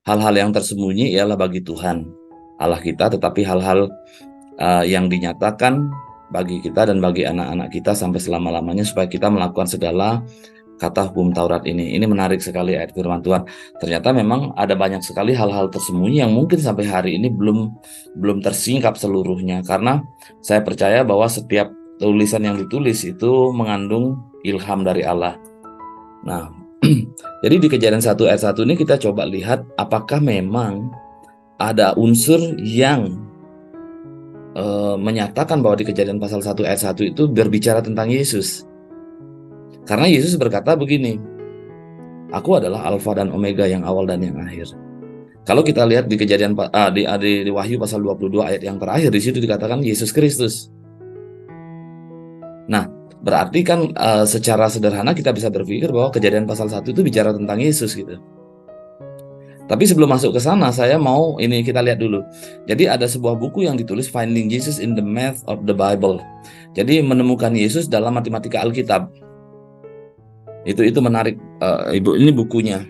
hal-hal yang tersembunyi ialah bagi Tuhan Allah kita, tetapi hal-hal yang dinyatakan bagi kita dan bagi anak-anak kita sampai selama-lamanya supaya kita melakukan segala kata hukum Taurat ini. Ini menarik sekali ayat firman Tuhan. Ternyata memang ada banyak sekali hal-hal tersembunyi yang mungkin sampai hari ini belum tersingkap seluruhnya, karena saya percaya bahwa setiap tulisan yang ditulis itu mengandung ilham dari Allah. Nah, jadi di Kejadian 1 ayat 1 ini kita coba lihat apakah memang ada unsur yang menyatakan bahwa di Kejadian pasal 1 ayat 1 itu berbicara tentang Yesus. Karena Yesus berkata begini, "Aku adalah Alfa dan Omega, yang awal dan yang akhir." Kalau kita lihat di Kejadian di Wahyu pasal 22 ayat yang terakhir, di situ dikatakan Yesus Kristus. Nah, berarti kan secara sederhana kita bisa berpikir bahwa Kejadian pasal 1 itu bicara tentang Yesus gitu. Tapi sebelum masuk ke sana, saya mau kita lihat dulu. Jadi ada sebuah buku yang ditulis Finding Jesus in the Math of the Bible. Jadi menemukan Yesus dalam matematika Alkitab. Itu menarik, Ibu. Ini bukunya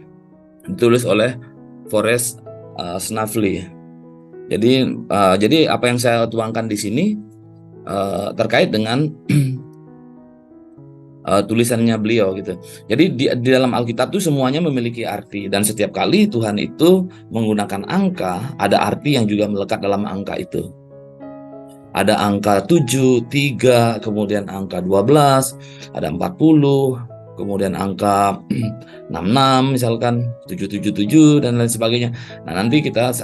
ditulis oleh Forrest Snavely. Jadi apa yang saya tuangkan di sini terkait dengan tulisannya beliau gitu. Jadi di dalam Alkitab itu semuanya memiliki arti, dan setiap kali Tuhan itu menggunakan angka, ada arti yang juga melekat dalam angka itu. Ada angka 7, 3, kemudian angka 12, ada 40, kemudian angka 66 misalkan, 777 dan lain sebagainya. Nah, nanti kita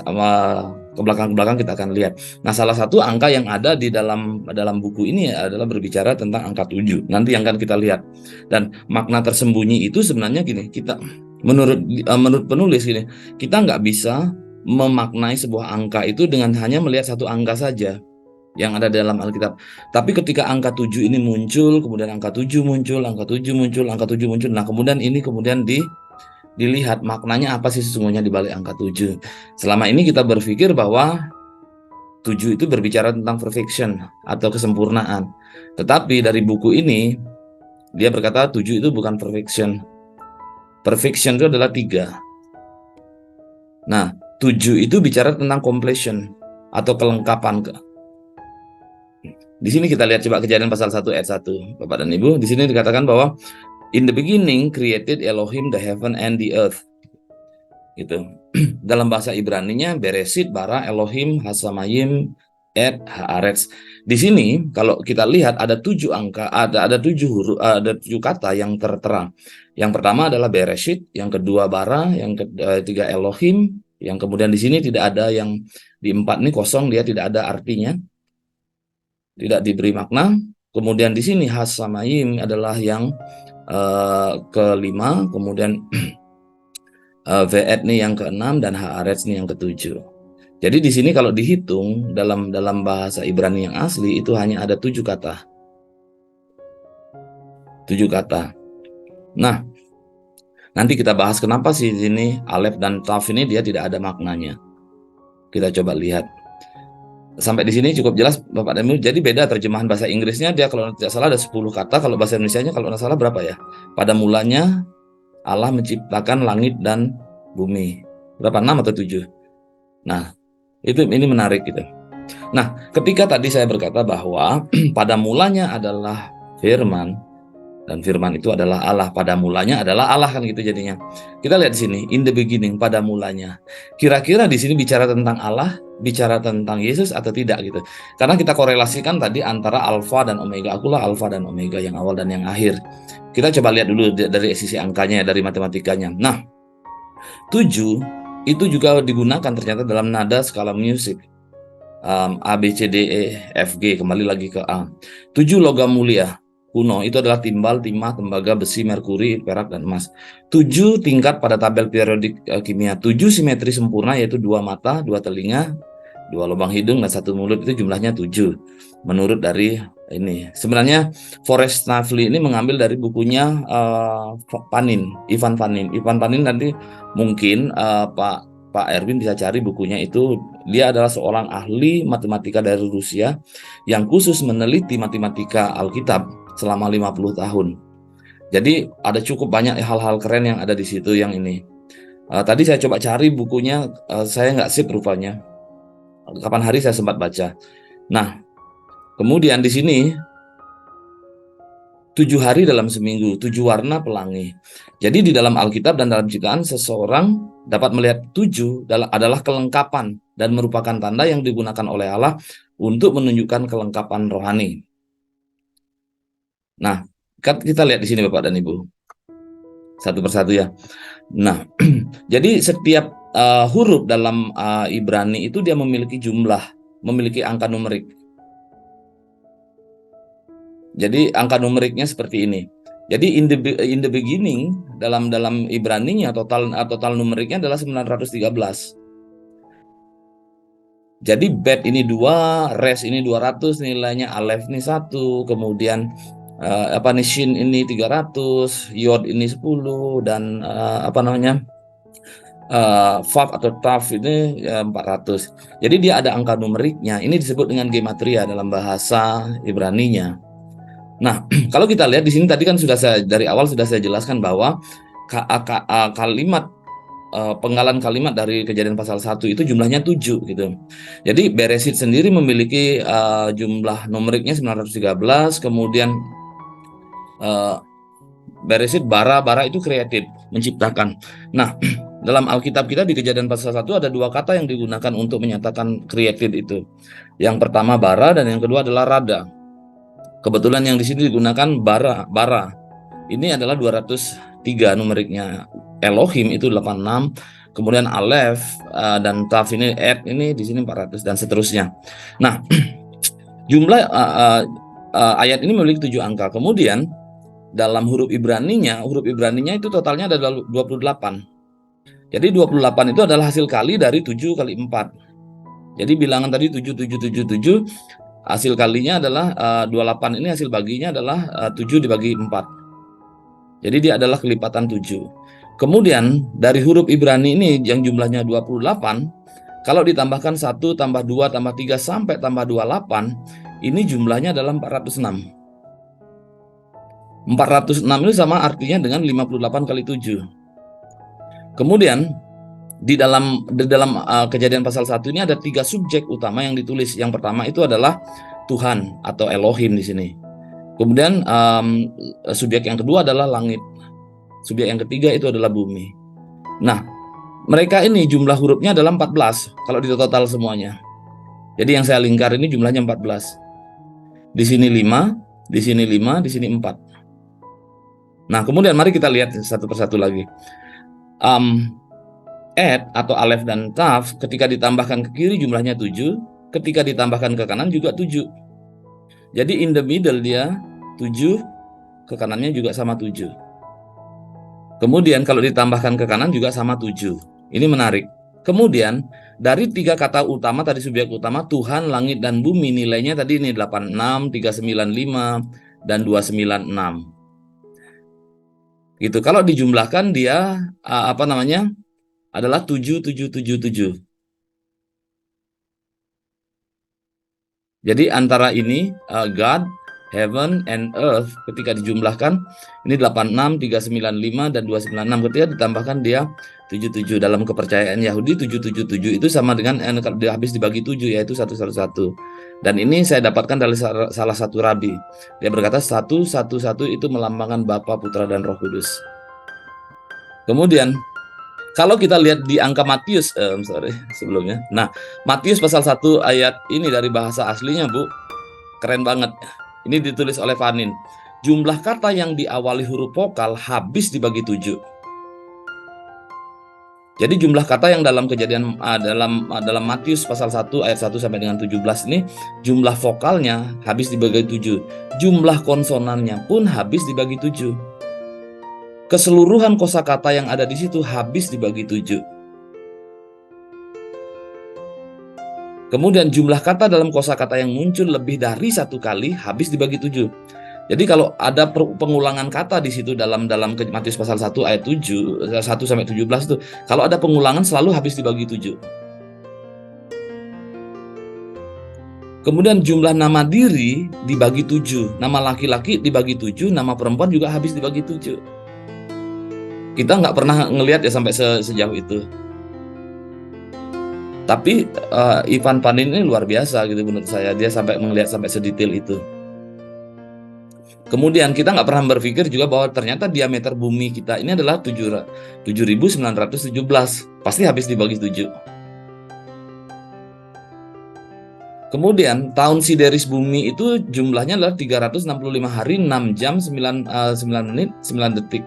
ke belakang kita akan lihat. Nah, salah satu angka yang ada di dalam buku ini adalah berbicara tentang angka 7. Nanti yang akan kita lihat. Dan makna tersembunyi itu sebenarnya gini, menurut penulis gini, kita nggak bisa memaknai sebuah angka itu dengan hanya melihat satu angka saja yang ada dalam Alkitab. Tapi ketika angka 7 ini muncul, kemudian angka 7 muncul, angka 7 muncul, angka 7 muncul. Nah, kemudian dilihat maknanya apa sih sesungguhnya di balik angka 7. Selama ini kita berpikir bahwa 7 itu berbicara tentang perfection atau kesempurnaan. Tetapi dari buku ini, dia berkata 7 itu bukan perfection. Perfection itu adalah 3. Nah, 7 itu bicara tentang completion atau kelengkapan. Di sini kita lihat coba Kejadian pasal 1 ayat 1, Bapak dan Ibu. Di sini dikatakan bahwa in the beginning created Elohim the heaven and the earth. Gitu. Dalam bahasa Ibraninya Bereshit bara Elohim hasamayim et haaretz. Di sini kalau kita lihat ada 7 angka, ada 7 huruf, ada 7 kata yang tertera. Yang pertama adalah Bereshit, yang kedua bara, yang ketiga Elohim, yang kemudian di sini tidak ada, yang di 4 ini kosong, dia tidak ada artinya, tidak diberi makna. Kemudian di sini hasamayim adalah yang kelima, kemudian ve'et nih yang keenam, dan haaretz nih yang ketujuh. Jadi di sini kalau dihitung dalam bahasa Ibrani yang asli itu hanya ada 7 kata. 7 kata. Nah, nanti kita bahas kenapa sih di sini alef dan taf ini dia tidak ada maknanya. Kita coba lihat. Sampai di sini cukup jelas Bapak dan Ibu. Jadi beda terjemahan bahasa Inggrisnya, dia kalau tidak salah ada 10 kata, kalau bahasa Indonesianya kalau tidak salah berapa ya? Pada mulanya Allah menciptakan langit dan bumi. Berapa? 6 atau 7? Nah, ini menarik gitu. Nah, ketika tadi saya berkata bahwa pada mulanya adalah firman, dan firman itu adalah Allah, pada mulanya adalah Allah kan gitu jadinya. Kita lihat di sini, in the beginning, pada mulanya. Kira-kira di sini bicara tentang Allah, bicara tentang Yesus atau tidak gitu. Karena kita korelasikan tadi antara alfa dan omega. Akulah alfa dan omega, yang awal dan yang akhir. Kita coba lihat dulu dari sisi angkanya, dari matematikanya. Nah, 7 itu juga digunakan ternyata dalam nada skala musik. A, B, C, D, E, F, G, kembali lagi ke A. 7 logam mulia kuno itu adalah timbal, timah, tembaga, besi, merkuri, perak, dan emas. 7 tingkat pada tabel periodik kimia. 7 simetri sempurna, yaitu 2 mata, 2 telinga, 2 lubang hidung, dan 1 mulut, itu jumlahnya 7. Menurut dari ini. Sebenarnya Forrest Snavely ini mengambil dari bukunya Ivan Panin. Ivan Panin nanti mungkin Pak Erwin bisa cari bukunya itu. Dia adalah seorang ahli matematika dari Rusia yang khusus meneliti matematika Alkitab selama 50 tahun. Jadi ada cukup banyak hal-hal keren yang ada di situ yang ini. Tadi saya coba cari bukunya, saya nggak sip rupanya. Kapan hari saya sempat baca. Nah, kemudian di sini 7 hari dalam seminggu, 7 warna pelangi. Jadi di dalam Alkitab dan dalam ciptaan, seseorang dapat melihat 7 adalah kelengkapan dan merupakan tanda yang digunakan oleh Allah untuk menunjukkan kelengkapan rohani. Nah, kita lihat di sini Bapak dan Ibu, satu persatu ya. Nah, jadi setiap huruf dalam Ibrani itu dia memiliki jumlah, memiliki angka numerik. Jadi angka numeriknya seperti ini. Jadi in the beginning dalam Ibraninya total numeriknya adalah 913. Jadi bet ini 2, res ini 200, nilainya alef ini 1, kemudian shin ini 300, yod ini 10, dan vav atau taf ini 400. Jadi dia ada angka numeriknya. Ini disebut dengan gematria dalam bahasa Ibraninya. Nah, kalau kita lihat di sini tadi kan dari awal sudah saya jelaskan bahwa kalimat penggalan kalimat dari Kejadian pasal 1 itu jumlahnya 7 gitu. Jadi Beresit sendiri memiliki jumlah numeriknya 913, kemudian Beresit bara itu kreatif, menciptakan. Nah, dalam Alkitab kita di Kejadian pasal 1 ada 2 kata yang digunakan untuk menyatakan kreatif itu. Yang pertama bara dan yang kedua adalah rada. Kebetulan yang di sini digunakan bara. Ini adalah 203 numeriknya. Elohim itu 86, kemudian Aleph dan Taf ini ini di sini 400 dan seterusnya. Nah, jumlah ayat ini memiliki 7 angka. Kemudian dalam huruf Ibraninya itu totalnya ada 28. Jadi 28 itu adalah hasil kali dari 7 kali 4. Jadi bilangan tadi 7, hasil kalinya adalah 28, ini hasil baginya adalah 7 dibagi 4. Jadi dia adalah kelipatan 7. Kemudian dari huruf Ibrani ini yang jumlahnya 28, kalau ditambahkan 1 tambah 2 tambah 3 sampai tambah 28, ini jumlahnya adalah 406. 406 ini sama artinya dengan 58 kali 7. Kemudian di dalam Kejadian pasal 1 ini ada 3 subjek utama yang ditulis. Yang pertama itu adalah Tuhan atau Elohim di sini. Kemudian subjek yang kedua adalah langit. Subjek yang ketiga itu adalah bumi. Nah, mereka ini jumlah hurufnya adalah 14 kalau di total semuanya. Jadi yang saya lingkar ini jumlahnya 14. Di sini 5, di sini 5, di sini 4. Nah, kemudian mari kita lihat satu persatu lagi. Ed atau alef dan taf ketika ditambahkan ke kiri jumlahnya 7, ketika ditambahkan ke kanan juga 7. Jadi in the middle dia 7, ke kanannya juga sama 7. Kemudian kalau ditambahkan ke kanan juga sama 7. Ini menarik. Kemudian dari 3 kata utama tadi, subjek utama Tuhan, langit, dan bumi, nilainya tadi ini 86, 395, dan 296. Gitu. Kalau dijumlahkan dia adalah 7777. Jadi antara ini God, heaven and earth ketika dijumlahkan ini 86, 395 dan 296, ketika ditambahkan dia 77. Dalam kepercayaan Yahudi 777 itu sama dengan kalau dia habis dibagi 7 yaitu 111. Dan ini saya dapatkan dari salah satu rabi. Dia berkata 111 itu melambangkan Bapa, Putra, dan Roh Kudus. Kemudian kalau kita lihat di angka Matius, sebelumnya. Nah, Matius pasal 1 ayat ini dari bahasa aslinya, Bu. Keren banget. Ini ditulis oleh Vanin. Jumlah kata yang diawali huruf vokal habis dibagi 7. Jadi jumlah kata yang dalam Kejadian dalam Matius pasal 1 ayat 1 sampai dengan 17 ini, jumlah vokalnya habis dibagi 7. Jumlah konsonannya pun habis dibagi 7. Keseluruhan kosakata yang ada di situ habis dibagi 7. Kemudian jumlah kata dalam kosakata yang muncul lebih dari 1 kali habis dibagi 7. Jadi kalau ada pengulangan kata di situ dalam Matius pasal 1 ayat 1 sampai 17 itu, kalau ada pengulangan selalu habis dibagi 7. Kemudian jumlah nama diri dibagi 7, nama laki-laki dibagi 7, nama perempuan juga habis dibagi 7. Kita nggak pernah ngelihat ya sampai sejauh itu. Tapi Ivan Panin ini luar biasa gitu menurut saya. Dia sampai melihat sampai sedetail itu. Kemudian kita nggak pernah berpikir juga bahwa ternyata diameter bumi kita ini adalah 7.917. Pasti habis dibagi 7. Kemudian tahun sideris bumi itu jumlahnya adalah 365 hari, 6 jam, 9 menit, 9 detik.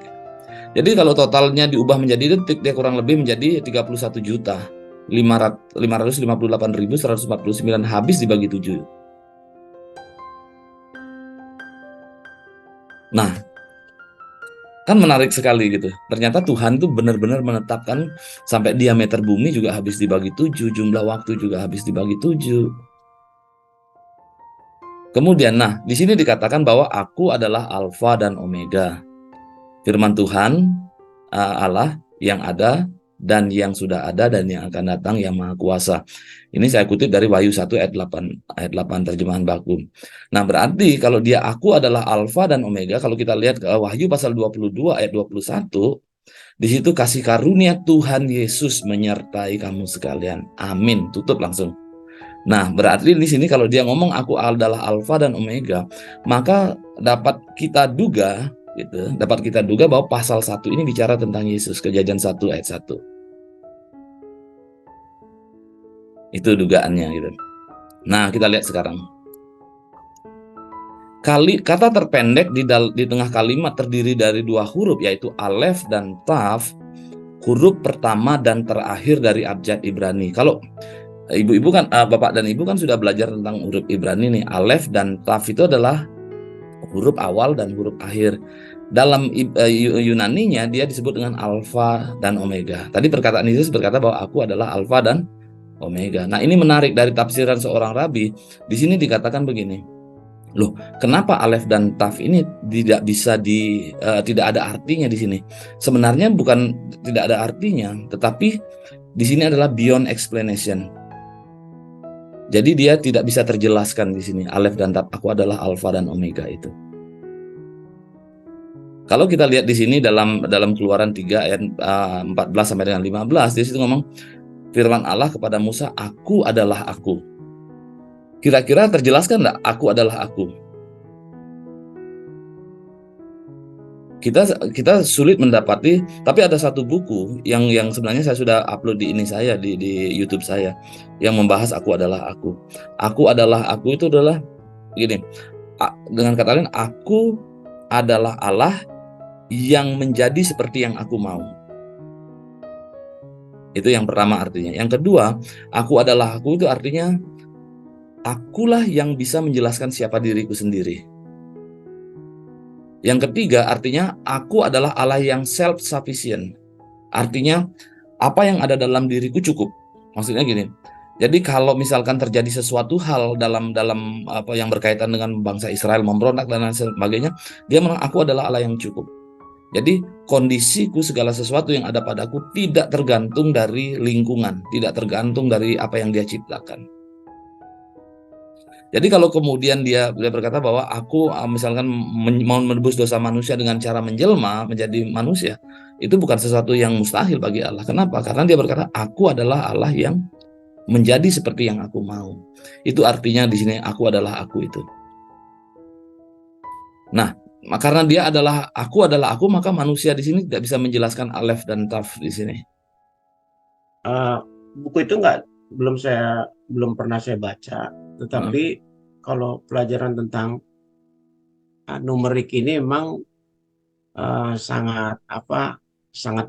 Jadi kalau totalnya diubah menjadi detik, dia kurang lebih menjadi 31.558.149 habis dibagi 7. Nah, kan menarik sekali gitu. Ternyata Tuhan tuh benar-benar menetapkan sampai diameter bumi juga habis dibagi 7, jumlah waktu juga habis dibagi 7. Kemudian, nah, di sini dikatakan bahwa aku adalah Alfa dan Omega. Firman Tuhan Allah yang ada dan yang sudah ada dan yang akan datang, yang Maha Kuasa. Ini saya kutip dari Wahyu 1 ayat 8 terjemahan baku. Nah, berarti kalau dia aku adalah Alfa dan Omega, kalau kita lihat ke Wahyu pasal 22 ayat 21, di situ kasih karunia Tuhan Yesus menyertai kamu sekalian. Amin. Tutup langsung. Nah, berarti di sini kalau dia ngomong aku adalah Alfa dan Omega, maka dapat kita duga gitu, bahwa pasal 1 ini bicara tentang Yesus, Kejadian 1 ayat 1. Itu dugaannya gitu. Nah, kita lihat sekarang. Kata terpendek di tengah kalimat terdiri dari 2 huruf, yaitu Alef dan Taf, huruf pertama dan terakhir dari abjad Ibrani. Kalau ibu-ibu kan, bapak dan ibu kan sudah belajar tentang huruf Ibrani nih. Alef dan Taf itu adalah huruf awal dan huruf akhir. Dalam Yunaninya dia disebut dengan Alfa dan Omega. Tadi perkataan Yesus berkata bahwa aku adalah Alfa dan Omega. Nah, ini menarik dari tafsiran seorang rabi. Di sini dikatakan begini. Loh, kenapa Alef dan Taf ini tidak bisa tidak ada artinya di sini? Sebenarnya bukan tidak ada artinya, tetapi di sini adalah beyond explanation. Jadi dia tidak bisa terjelaskan di sini. Alef dan Taf, aku adalah Alfa dan Omega itu. Kalau kita lihat di sini dalam Keluaran 3 ayat 14 sampai dengan 15, di situ ngomong firman Allah kepada Musa, aku adalah aku. Kira-kira terjelaskan enggak aku adalah aku? Kita sulit mendapati, tapi ada satu buku yang sebenarnya saya sudah upload di YouTube saya yang membahas aku adalah aku. Aku adalah aku itu adalah gini. Dengan kata lain, aku adalah Allah yang menjadi seperti yang aku mau. Itu yang pertama artinya. Yang kedua, aku adalah aku itu artinya akulah yang bisa menjelaskan siapa diriku sendiri. Yang ketiga, artinya aku adalah Allah yang self-sufficient. Artinya apa yang ada dalam diriku cukup. Maksudnya gini. Jadi kalau misalkan terjadi sesuatu hal dalam apa yang berkaitan dengan bangsa Israel memberontak dan lain sebagainya, dia bilang aku adalah Allah yang cukup. Jadi kondisiku, segala sesuatu yang ada padaku tidak tergantung dari lingkungan, tidak tergantung dari apa yang dia ciptakan. Jadi kalau kemudian dia berkata bahwa aku misalkan mau menebus dosa manusia dengan cara menjelma menjadi manusia, itu bukan sesuatu yang mustahil bagi Allah. Kenapa? Karena dia berkata, aku adalah Allah yang menjadi seperti yang aku mau. Itu artinya di sini aku adalah aku itu. Nah, karena dia adalah aku, maka manusia di sini tidak bisa menjelaskan Alef dan Taf di sini. Buku itu belum pernah saya baca, tetapi kalau pelajaran tentang numerik ini memang sangat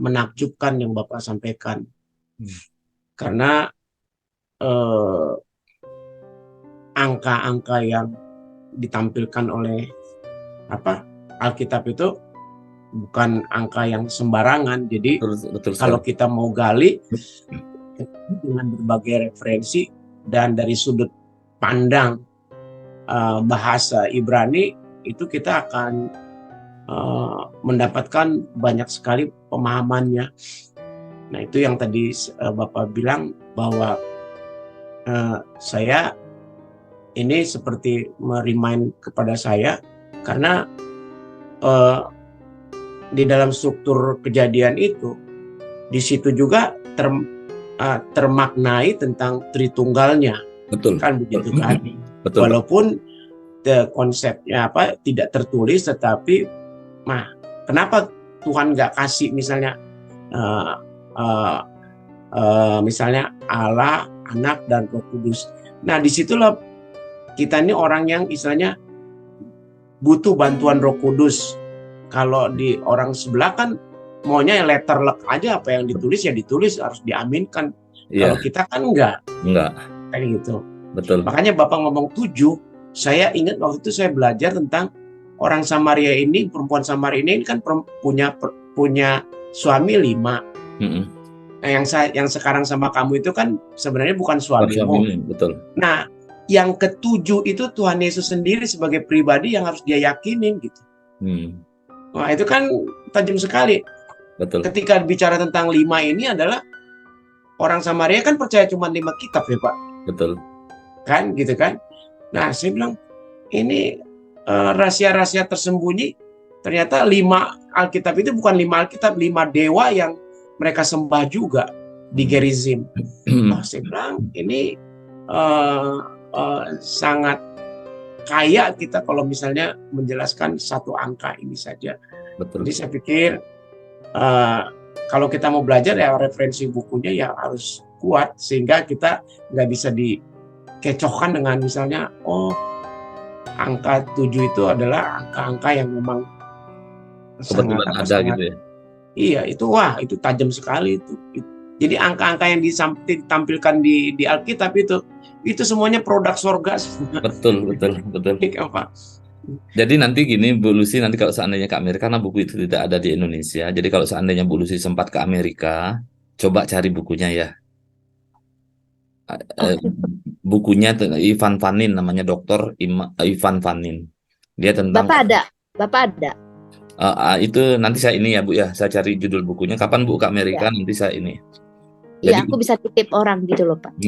menakjubkan yang Bapak sampaikan. Karena angka-angka yang ditampilkan oleh Alkitab itu bukan angka yang sembarangan. Jadi betul kalau kita mau gali dengan berbagai referensi dan dari sudut pandang bahasa Ibrani, itu kita akan mendapatkan banyak sekali pemahamannya. Nah, itu yang tadi Bapak bilang bahwa saya ini seperti merimain kepada saya, karena di dalam struktur kejadian itu, di situ juga termaknai tentang Tritunggalnya. Betul. Kan begitu kan? Betul. Walaupun konsepnya tidak tertulis, tetapi kenapa Tuhan nggak kasih misalnya misalnya Allah, Anak, dan Roh Kudus. Nah, disitulah kita ini orang yang istilahnya butuh bantuan Roh Kudus. Kalau di orang sebelah kan maunya letter luck aja, apa yang ditulis ya ditulis, harus diaminkan. Kalau kita kan enggak. Kayak gitu. Betul. Makanya Bapak ngomong 7, saya ingat waktu itu saya belajar tentang orang Samaria ini, perempuan Samaria ini kan punya suami 5. Nah, yang sekarang sama kamu itu kan sebenarnya bukan suamimu. Betul. Nah, yang ke-7 itu Tuhan Yesus sendiri sebagai pribadi yang harus dia yakinin gitu. Nah, itu kan tajam sekali. Betul. Ketika bicara tentang 5 ini adalah orang Samaria kan percaya cuma 5 kitab ya Pak. Betul. Kan gitu kan. Nah, saya bilang ini rahasia-rahasia tersembunyi. Ternyata 5 Alkitab itu bukan 5 Alkitab, 5 dewa yang mereka sembah juga di Gerizim. Saya bilang ini sangat kaya kita kalau misalnya menjelaskan satu angka ini saja. Betul. Jadi saya pikir kalau kita mau belajar ya referensi bukunya ya harus kuat sehingga kita nggak bisa dikecohkan dengan misalnya angka 7 itu adalah angka-angka yang memang kebetulan ada gitu ya. Iya, itu tajam sekali itu. Jadi angka-angka yang ditampilkan di Alkitab itu semuanya produk sorga semua. Betul. Jadi nanti gini Bu Lucy, nanti kalau seandainya ke Amerika, karena buku itu tidak ada di Indonesia. Jadi kalau seandainya Bu Lucy sempat ke Amerika, coba cari bukunya ya. Bukunya Ivan Vanin, namanya Dr. Ivan Vanin. Dia tentang Bapak ada. Itu nanti saya ini ya Bu ya, saya cari judul bukunya. Kapan Bu ke Amerika nanti saya ini. Iya, aku bisa titip orang gitu loh Pak.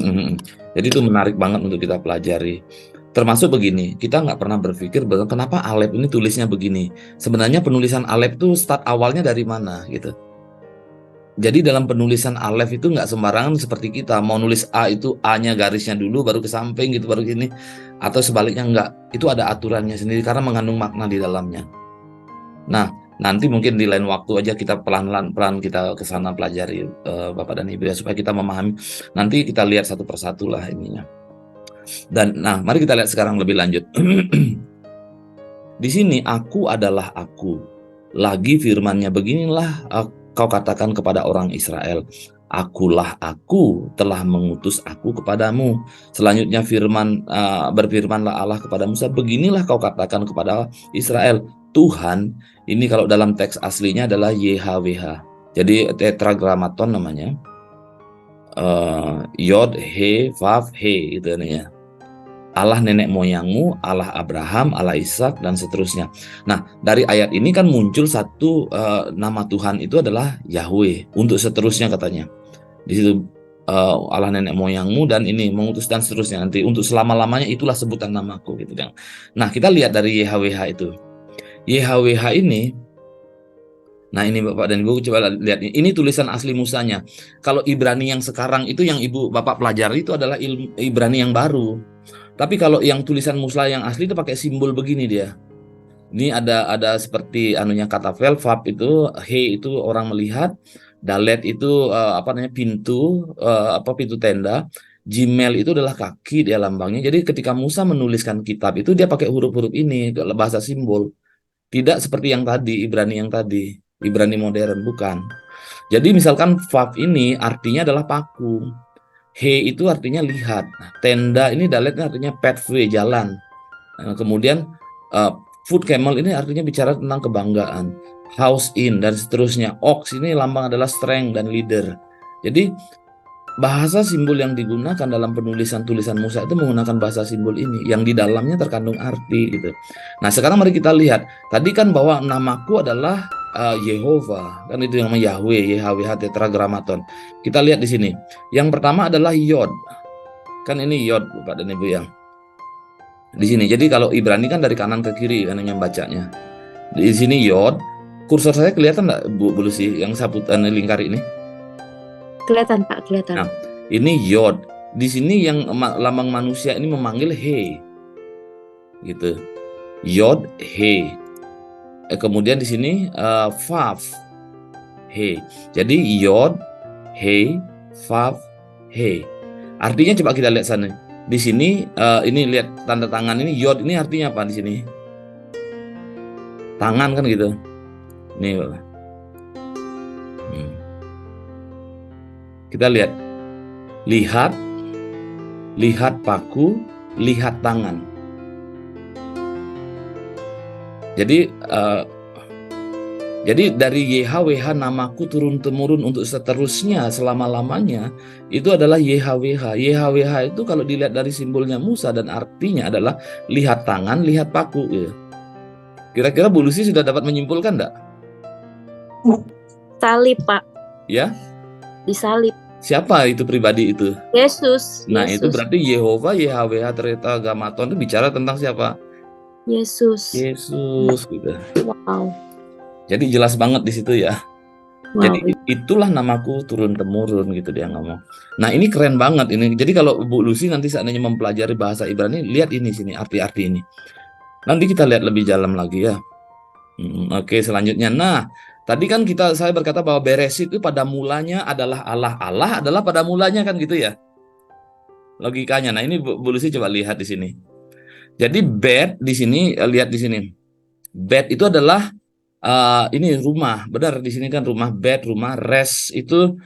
Jadi itu menarik banget untuk kita pelajari. Termasuk begini, kita nggak pernah berpikir kenapa Alef ini tulisnya begini. Sebenarnya penulisan Alef itu start awalnya dari mana gitu. Jadi dalam penulisan Alef itu nggak sembarangan seperti kita mau nulis A itu A-nya garisnya dulu baru ke samping gitu baru gini, atau sebaliknya nggak. Itu ada aturannya sendiri karena mengandung makna di dalamnya. Nah, nanti mungkin di lain waktu aja kita pelan-pelan kita ke sana pelajari Bapak dan Ibu ya supaya kita memahami. Nanti kita lihat satu persatu lah ininya. Dan nah, mari kita lihat sekarang lebih lanjut. Di sini aku adalah aku. Lagi firman-Nya beginilah kau katakan kepada orang Israel, akulah aku telah mengutus aku kepadamu. Selanjutnya berfirmanlah Allah kepada Musa, beginilah kau katakan kepada Israel, Tuhan, ini kalau dalam teks aslinya adalah YHWH. Jadi tetragrammaton namanya. Yod, He, Vav, He itu namanya. Allah nenek moyangmu, Allah Abraham, Allah Ishak dan seterusnya. Nah, dari ayat ini kan muncul satu nama Tuhan itu adalah Yahweh. Untuk seterusnya katanya. Di situ Allah nenek moyangmu dan ini mengutus dan seterusnya. Nanti untuk selama-lamanya itulah sebutan namaku gitu kan. Nah, kita lihat dari YHWH itu. YHWH ini, nah ini Bapak dan Ibu coba lihat ini tulisan asli Musanya. Kalau Ibrani yang sekarang itu yang Ibu Bapak pelajari itu adalah Ibrani yang baru. Tapi kalau yang tulisan Musa yang asli itu pakai simbol begini dia. Ini ada seperti anunya kata Vav itu, He itu orang melihat, Dalet itu pintu pintu tenda, Gimel itu adalah kaki dia lambangnya. Jadi ketika Musa menuliskan kitab itu dia pakai huruf-huruf ini bahasa simbol. Tidak seperti yang tadi, Ibrani yang tadi, Ibrani modern, bukan. Jadi misalkan Vav ini artinya adalah paku. He itu artinya lihat. Tenda ini daletnya artinya pathway, jalan. Kemudian foot camel ini artinya bicara tentang kebanggaan. House in dan seterusnya. Ox ini lambang adalah strength dan leader. Jadi bahasa simbol yang digunakan dalam penulisan tulisan Musa itu menggunakan bahasa simbol ini yang di dalamnya terkandung arti gitu. Nah, sekarang mari kita lihat. Tadi kan bahwa namaku adalah Yehova, kan itu yang namanya Yahweh, YHWH tetragrammaton. Kita lihat di sini. Yang pertama adalah Yod. Kan ini Yod Bapak dan Ibu yang di sini. Jadi kalau Ibrani kan dari kanan ke kiri kan yang bacanya. Di sini Yod. Kursor saya kelihatan nggak, Bu Lucy, yang saputan lingkar ini? Kelihatan Pak, kelihatan. Nah, ini Yod. Di sini yang lambang manusia ini memanggil He, gitu. Yod, He. Kemudian di sini Vav, He. Jadi Yod, He, Vav, He. Artinya coba kita lihat sana. Di sini ini lihat tanda tangan ini, Yod ini artinya apa di sini? Tangan kan gitu. Nih. Kita lihat. Lihat paku, lihat tangan. Jadi dari YHWH namaku turun-temurun untuk seterusnya selama-lamanya itu adalah YHWH. YHWH itu kalau dilihat dari simbolnya Musa dan artinya adalah lihat tangan, lihat paku. Ya. Kira-kira Bu Lucy sudah dapat menyimpulkan enggak? Salib Pak. Ya? Disalib. Siapa itu pribadi itu? Yesus. Nah Yesus. itu berarti Yehova, YHWH, Tetragrammaton itu bicara tentang siapa? Yesus. Yesus gitu. Wow. Jadi jelas banget di situ ya. Wow. Jadi itulah namaku turun-temurun gitu dia ngomong. Nah ini keren banget ini. Jadi kalau Bu Lucy nanti seandainya mempelajari bahasa Ibrani, lihat ini sini arti-arti ini. Nanti kita lihat lebih dalam lagi ya. Oke, selanjutnya. Nah, tadi kan saya berkata bahwa Beresit itu pada mulanya adalah Allah. Allah adalah pada mulanya kan gitu ya. Logikanya. Nah ini Bu Lucy coba lihat di sini. Jadi bed di sini, lihat di sini. Bed itu adalah ini rumah, benar di sini kan rumah, bed, rumah. Rest itu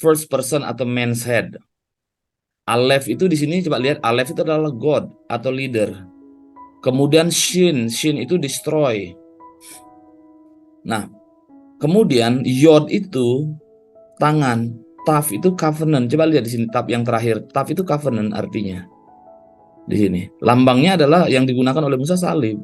first person atau man's head. Aleph itu di sini coba lihat, Aleph itu adalah God atau leader. Kemudian Shin itu destroy. Nah, kemudian Yod itu tangan, Tav itu covenant. Coba lihat di sini Tav yang terakhir, Tav itu covenant artinya. Di sini lambangnya adalah yang digunakan oleh Musa salib.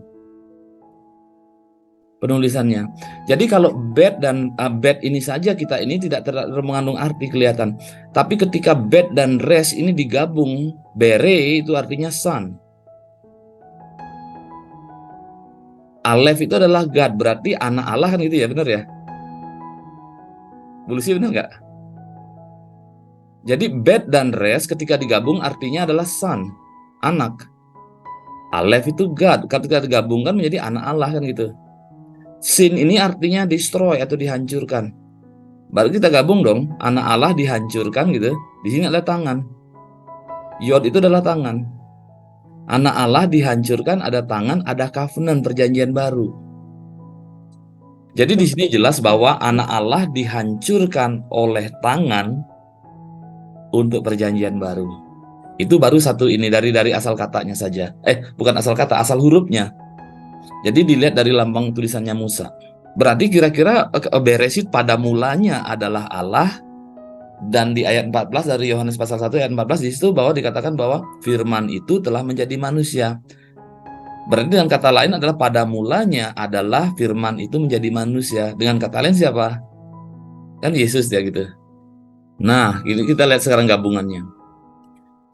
Penulisannya. Jadi kalau bed dan bed ini saja kita ini tidak mengandung arti kelihatan. Tapi ketika bed dan rest ini digabung, bere itu artinya sun. Aleph itu adalah God, berarti anak Allah kan gitu ya, benar ya? Bu Lucy benar nggak? Jadi bed dan rest ketika digabung artinya adalah sun, anak. Aleph itu God, ketika digabungkan menjadi anak Allah kan gitu. Sin ini artinya destroy atau dihancurkan. Baru kita gabung dong, anak Allah dihancurkan gitu. Di sini adalah tangan. Yod itu adalah tangan. Anak Allah dihancurkan, ada tangan, ada covenant, perjanjian baru. Jadi di sini jelas bahwa anak Allah dihancurkan oleh tangan untuk perjanjian baru. Itu baru satu ini dari asal katanya saja. Bukan asal kata, asal hurufnya. Jadi dilihat dari lambang tulisannya Musa. Berarti kira-kira Beresit pada mulanya adalah Allah. Dan di ayat 14 dari Yohanes pasal 1 ayat 14 di situ bahwa dikatakan bahwa firman itu telah menjadi manusia. Berarti dengan kata lain adalah pada mulanya adalah firman itu menjadi manusia. Dengan kata lain siapa? Kan Yesus ya gitu. Nah, ini kita lihat sekarang gabungannya.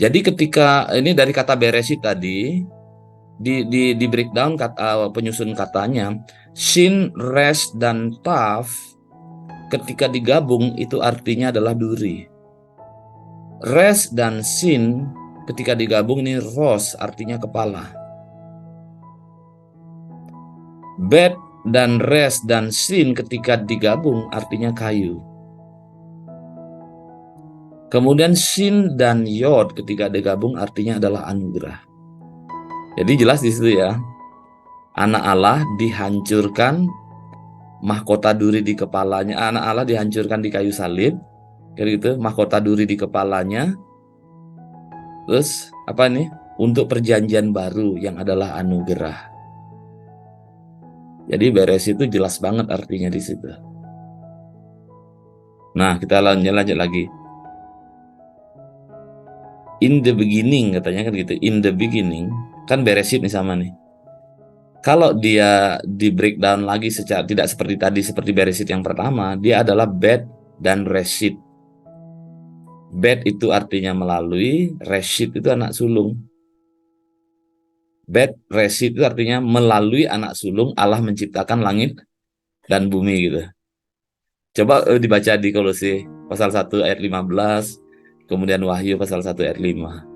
Jadi ketika ini dari kata Beresit tadi di breakdown penyusun katanya, Shin, Res, dan Tav ketika digabung itu artinya adalah duri. Res dan Sin ketika digabung ini Ros artinya kepala. Bet dan Res dan Sin ketika digabung artinya kayu. Kemudian Shin dan Yod ketika digabung artinya adalah anugerah. Jadi jelas di situ ya. Anak Allah dihancurkan, mahkota duri di kepalanya. Anak Allah dihancurkan di kayu salib, kayak gitu. Mahkota duri di kepalanya. Terus apa nih? Untuk perjanjian baru yang adalah anugerah. Jadi Beresit itu jelas banget artinya di situ. Nah, kita lanjut lagi. In the beginning katanya kan gitu. In the beginning kan Beresit nih sama nih. Kalau dia di breakdown lagi secara tidak seperti tadi, seperti Beresit yang pertama, dia adalah bed dan resit. Bed itu artinya melalui, resit itu anak sulung. Bed, resit itu artinya melalui anak sulung Allah menciptakan langit dan bumi gitu. Coba dibaca di Kolose pasal 1 ayat 15, kemudian Wahyu pasal 1 ayat 5.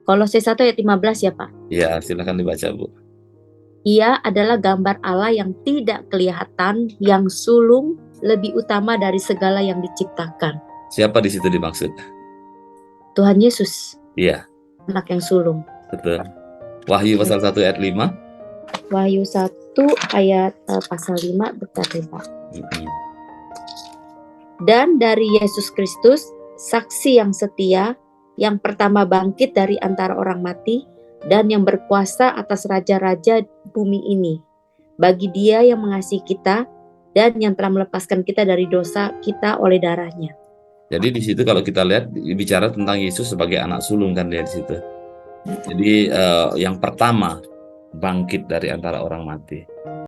Kolose 1 ayat 15 ya Pak. Ya, silakan dibaca, Bu. Ia adalah gambar Allah yang tidak kelihatan, yang sulung, lebih utama dari segala yang diciptakan. Siapa di situ dimaksud? Tuhan Yesus, Iya, anak yang sulung. betul. Wahyu pasal 1 ayat 5. Wahyu 1 ayat pasal 5 berkata Pak. Dan dari Yesus Kristus, saksi yang setia, yang pertama bangkit dari antara orang mati, dan yang berkuasa atas raja-raja bumi ini. Bagi Dia yang mengasihi kita, dan yang telah melepaskan kita dari dosa kita oleh darahnya. Jadi di situ kalau kita lihat bicara tentang Yesus sebagai anak sulung kan dia di situ. Jadi yang pertama bangkit dari antara orang mati.